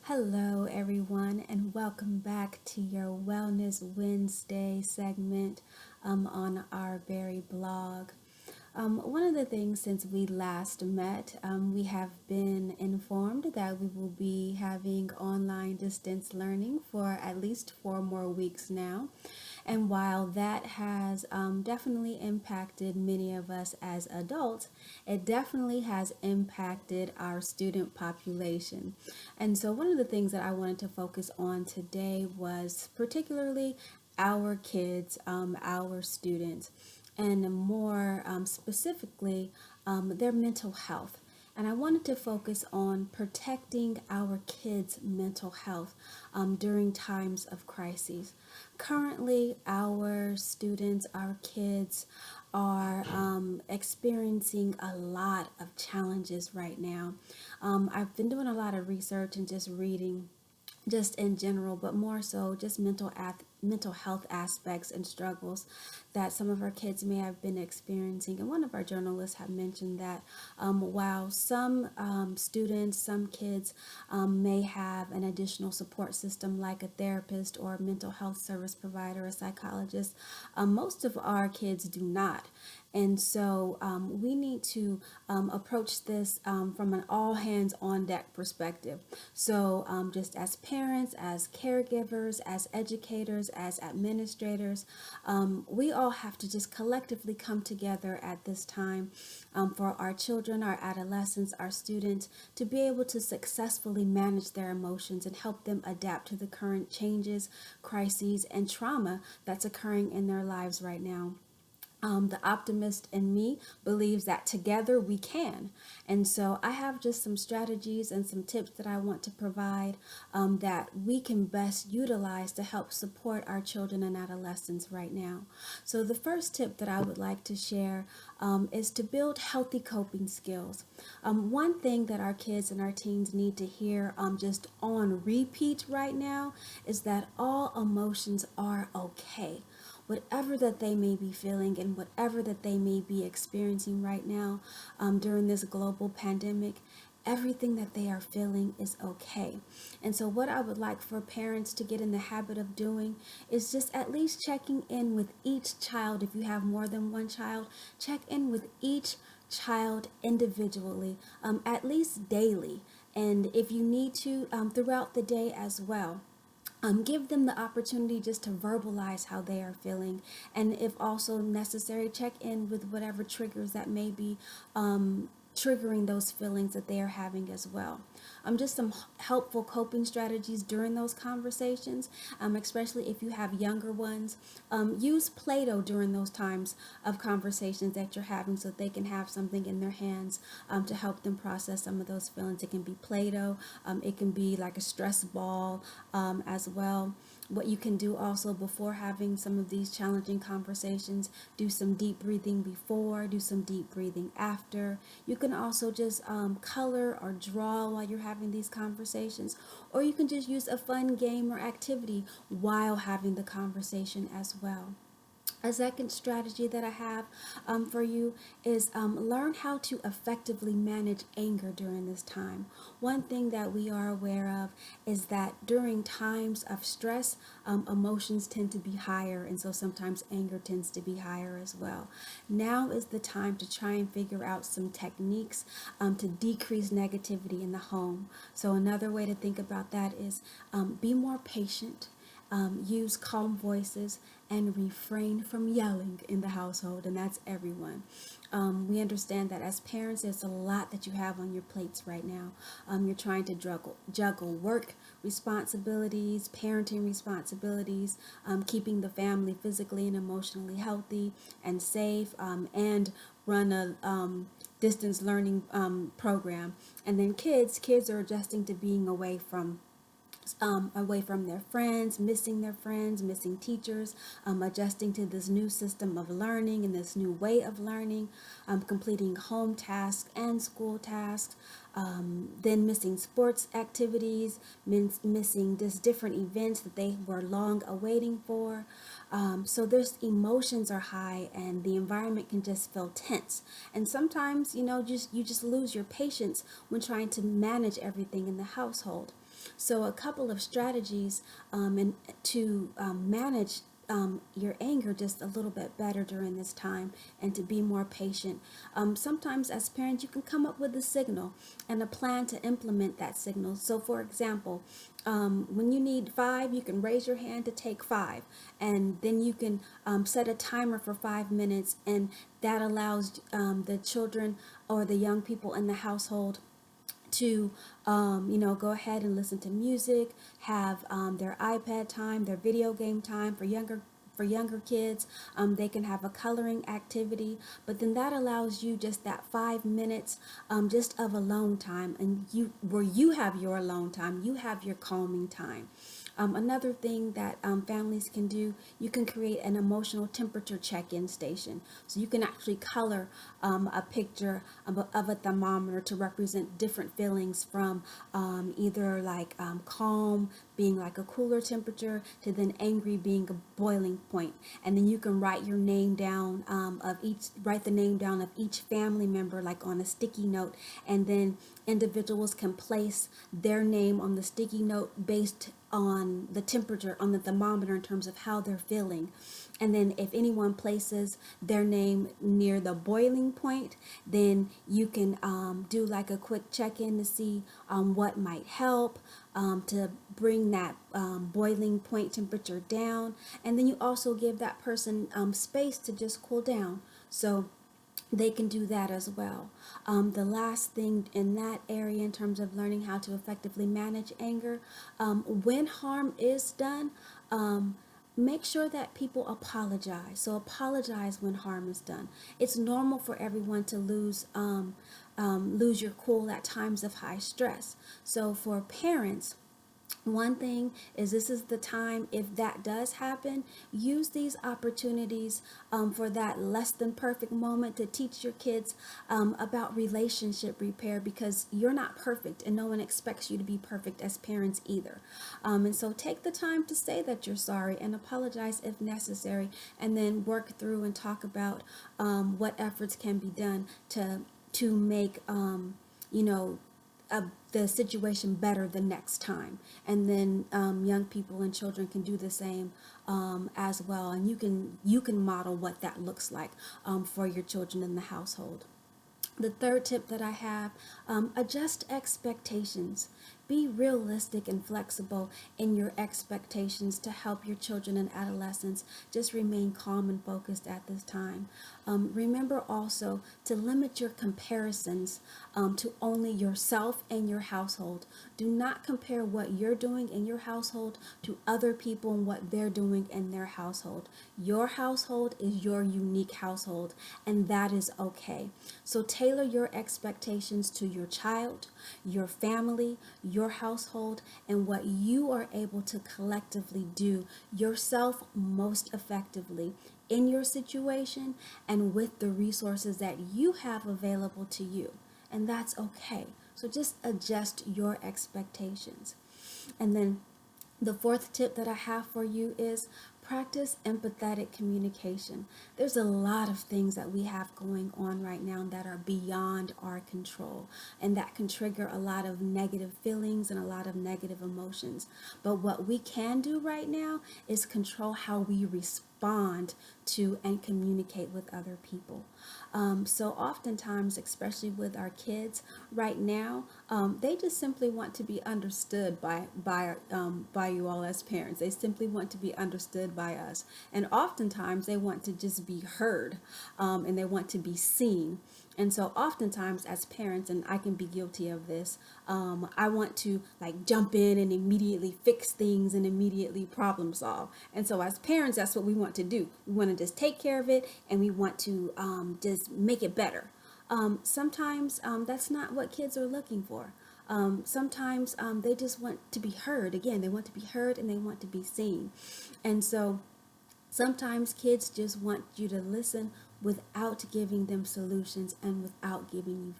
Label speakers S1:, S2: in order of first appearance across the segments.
S1: Hello, everyone, and welcome back to your Wellness Wednesday segment on our very blog. One of the things since we last met, we have been informed that we will be having online distance learning for at least 4 more weeks now. And while that has definitely impacted many of us as adults, it definitely has impacted our student population. And so, one of the things that I wanted to focus on today was particularly our kids, our students, and more specifically, their mental health. And I wanted to focus on protecting our kids' mental health during times of crises. Currently, our students, our kids, are experiencing a lot of challenges right now. I've been doing a lot of research and just reading just in general, but more so just mental health aspects and struggles that some of our kids may have been experiencing. And one of our journalists have mentioned that while some students, some kids may have an additional support system like a therapist or a mental health service provider, a psychologist, most of our kids do not. And so we need to approach this from an all hands on deck perspective. So, just as parents, as caregivers, as educators, as administrators, we all have to just collectively come together at this time for our children, our adolescents, our students to be able to successfully manage their emotions and help them adapt to the current changes, crises, and trauma that's occurring in their lives right now. The optimist in me believes that together we can. And so I have just some strategies and some tips that I want to provide that we can best utilize to help support our children and adolescents right now. So the first tip that I would like to share is to build healthy coping skills. One thing that our kids and our teens need to hear just on repeat right now is that all emotions are okay. Whatever that they may be feeling and whatever that they may be experiencing right now during this global pandemic, everything that they are feeling is okay. And so, what I would like for parents to get in the habit of doing is just at least checking in with each child. If you have more than one child, check in with each child individually, at least daily. And if you need to, throughout the day as well. Give them the opportunity just to verbalize how they are feeling, and if also necessary, check in with whatever triggers that may be triggering those feelings that they are having as well. Just some helpful coping strategies during those conversations, especially if you have younger ones. Use Play Doh during those times of conversations that you're having so that they can have something in their hands to help them process some of those feelings. It can be Play Doh, it can be like a stress ball as well. What you can do also before having some of these challenging conversations, do some deep breathing before, do some deep breathing after. You can also just color or draw while you're having these conversations, or you can just use a fun game or activity while having the conversation as well. A second strategy that I have for you is learn how to effectively manage anger during this time. One thing that we are aware of is that during times of stress, emotions tend to be higher, and so sometimes anger tends to be higher as well. Now is the time to try and figure out some techniques to decrease negativity in the home. So, another way to think about that is be more patient. Use calm voices and refrain from yelling in the household, and that's everyone. We understand that as parents, there's a lot that you have on your plates right now. You're trying to juggle work responsibilities, parenting responsibilities, keeping the family physically and emotionally healthy and safe, and run a distance learning program. And then kids are adjusting to being away from their friends, missing teachers, adjusting to this new system of learning and this new way of learning, completing home tasks and school tasks, then missing sports activities, missing just different events that they were long awaiting for. So their emotions are high, and the environment can just feel tense. And sometimes, you just lose your patience when trying to manage everything in the household. So a couple of strategies and to manage your anger just a little bit better during this time and to be more patient. Sometimes as parents you can come up with a signal and a plan to implement that signal. So for example, when you need 5, you can raise your hand to take 5, and then you can set a timer for 5 minutes, and that allows the children or the young people in the household to go ahead and listen to music, have their iPad time, their video game time. For younger kids, they can have a coloring activity, but then that allows you just that 5 minutes just of alone time, and where you have your alone time, you have your calming time. Another thing that families can do, you can create an emotional temperature check-in station. So you can actually color a picture of a thermometer to represent different feelings, from either like calm being like a cooler temperature to then angry being a boiling point. And then you can write your name down write the name down of each family member like on a sticky note, and then individuals can place their name on the sticky note based on the temperature on the thermometer in terms of how they're feeling. And then if anyone places their name near the boiling point, then you can do like a quick check-in to see what might help to bring that boiling point temperature down. And then you also give that person space to just cool down. So they can do that as well. The last thing in that area in terms of learning how to effectively manage anger, when harm is done, make sure that people apologize. So apologize when harm is done. It's normal for everyone to lose your cool at times of high stress. So for parents, one thing is, this is the time, if that does happen, use these opportunities for that less than perfect moment to teach your kids about relationship repair, because you're not perfect and no one expects you to be perfect as parents either. And so take the time to say that you're sorry and apologize if necessary, and then work through and talk about what efforts can be done to make the situation better the next time. And then young people and children can do the same as well, and you can model what that looks like for your children in the household. The third tip that I have, adjust expectations. Be realistic and flexible in your expectations to help your children and adolescents just remain calm and focused at this time. Remember also to limit your comparisons to only yourself and your household. Do not compare what you're doing in your household to other people and what they're doing in their household. Your household is your unique household, and that is okay. So tailor your expectations to your child, your family, your household, and what you are able to collectively do yourself most effectively in your situation and with the resources that you have available to you. And that's okay. So just adjust your expectations. And then the fourth tip that I have for you is practice empathetic communication. There's a lot of things that we have going on right now that are beyond our control, and that can trigger a lot of negative feelings and a lot of negative emotions. But what we can do right now is control how we respond to and communicate with other people. So oftentimes, especially with our kids right now, they just simply want to be understood by you all as parents. They simply want to be understood by us, and oftentimes they want to just be heard, and they want to be seen. And so oftentimes as parents, and I can be guilty of this, I want to like jump in and immediately fix things and immediately problem solve. And so as parents, that's what we want to do. We want to just take care of it, and we want to just make it better. Sometimes that's not what kids are looking for. Sometimes they just want to be heard. Again, they want to be heard and they want to be seen. And so sometimes kids just want you to listen without giving them solutions and without giving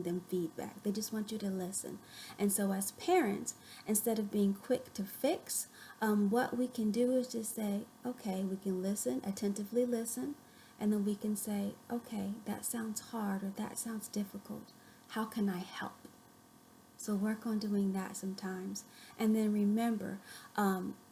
S1: them feedback. They just want you to listen. And so as parents, instead of being quick to fix, what we can do is just say, okay, we can listen, attentively listen, and then we can say, okay, that sounds hard or that sounds difficult. How can I help? So work on doing that sometimes. And then remember,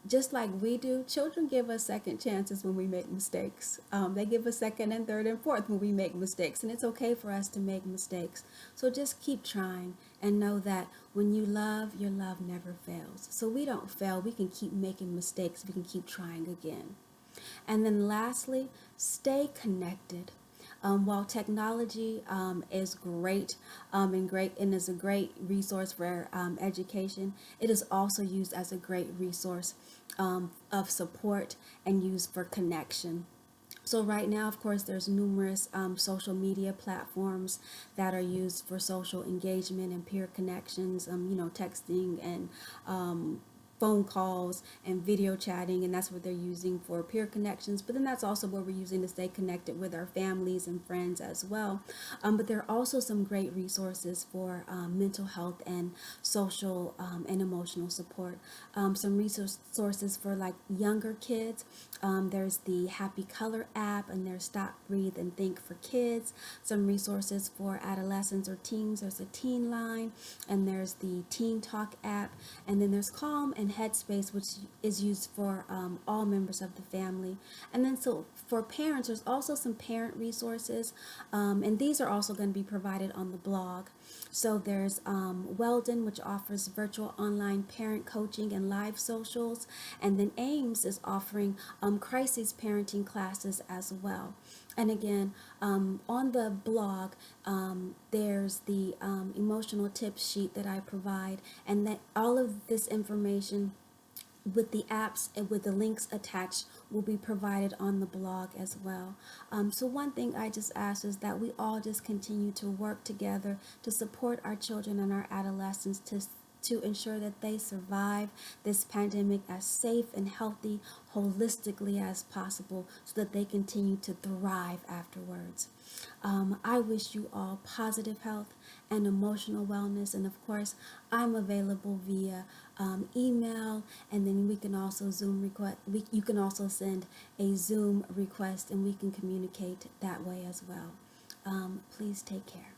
S1: just like we do, children give us second chances when we make mistakes. They give us second and third and fourth when we make mistakes. And it's okay for us to make mistakes. So just keep trying and know that when you love, your love never fails. So we don't fail. We can keep making mistakes. We can keep trying again. And then lastly, stay connected. While technology is great, and is a great resource for education, it is also used as a great resource of support and used for connection. So right now, of course, there's numerous social media platforms that are used for social engagement and peer connections. Texting and phone calls and video chatting, and that's what they're using for peer connections. But then that's also what we're using to stay connected with our families and friends as well. But there are also some great resources for mental health and social and emotional support. Some resources for like younger kids. There's the Happy Color app, and there's Stop, Breathe, and Think for kids. Some resources for adolescents or teens. There's a Teen Line, and there's the Teen Talk app, and then there's Calm and Headspace, which is used for all members of the family. And then so for parents, there's also some parent resources, and these are also going to be provided on the blog. So there's Weldon, which offers virtual online parent coaching and live socials, and then Ames is offering crisis parenting classes as well. And again, on the blog, there's the emotional tips sheet that I provide, and that all of this information with the apps and with the links attached will be provided on the blog as well. So one thing I just ask is that we all just continue to work together to support our children and our adolescents to ensure that they survive this pandemic as safe and healthy holistically as possible so that they continue to thrive afterwards. I wish you all positive health and emotional wellness, and of course I'm available via email, and then we can also Zoom request. You can also send a Zoom request, and we can communicate that way as well. Please take care.